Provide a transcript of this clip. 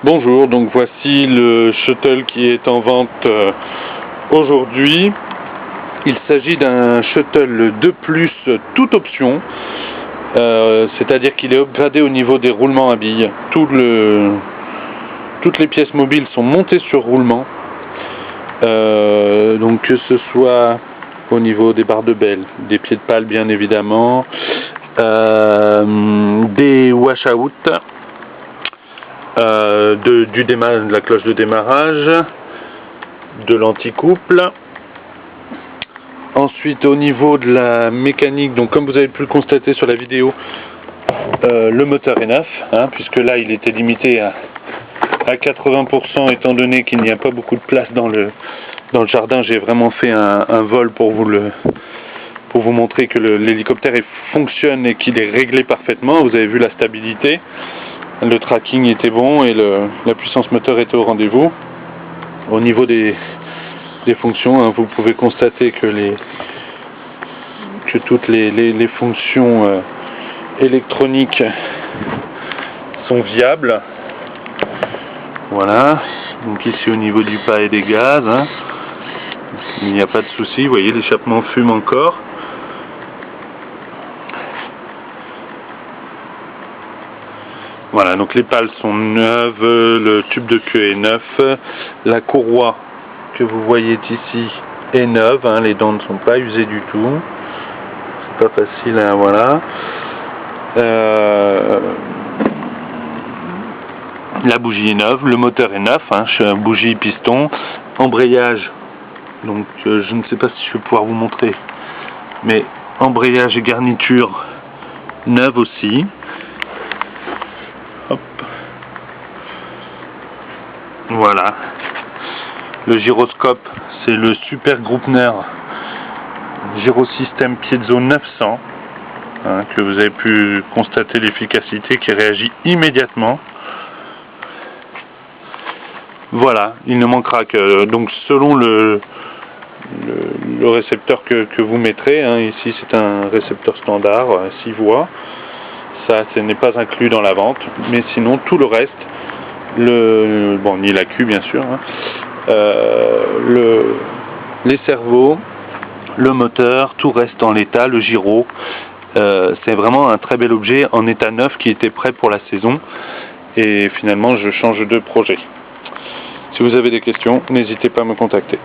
Bonjour, donc voici le shuttle qui est en vente aujourd'hui. Il s'agit d'un shuttle 2+, toute option, c'est-à-dire qu'il est upgradé au niveau des roulements à billes. Toutes les pièces mobiles sont montées sur roulement, donc que ce soit au niveau des barres de belle, des pieds de pale bien évidemment, des wash-out, de la cloche de démarrage, de l'anticouple. Ensuite au niveau de la mécanique, donc comme vous avez pu le constater sur la vidéo, le moteur est neuf, puisque là il était limité à 80% étant donné qu'il n'y a pas beaucoup de place dans le jardin. J'ai vraiment fait un vol pour vous montrer que l'hélicoptère fonctionne et qu'il est réglé parfaitement. Vous avez vu la stabilité, le tracking était bon et la puissance moteur était au rendez-vous. Au niveau des fonctions, vous pouvez constater que toutes les fonctions électroniques sont viables. Voilà, donc ici au niveau du pas et des gaz, il n'y a pas de souci. Vous voyez, l'échappement fume encore. Voilà, donc les pales sont neuves, le tube de queue est neuf, la courroie que vous voyez ici est neuve, les dents ne sont pas usées du tout, c'est pas facile, voilà. La bougie est neuve, le moteur est neuf, bougie, piston, embrayage, donc je ne sais pas si je vais pouvoir vous montrer, mais embrayage et garniture neuve aussi. Hop. Voilà. Le gyroscope, c'est le Super Groupner Gyrosystème Piezo 900, que vous avez pu constater l'efficacité, qui réagit immédiatement. Voilà, il ne manquera que, donc selon le récepteur que vous mettrez, ici c'est un récepteur standard, 6 voies. Ça, ce n'est pas inclus dans la vente, mais sinon tout le reste, ni la queue bien sûr, les servos, le moteur, tout reste en l'état, le gyro. C'est vraiment un très bel objet en état neuf qui était prêt pour la saison, et finalement je change de projet. Si vous avez des questions, n'hésitez pas à me contacter.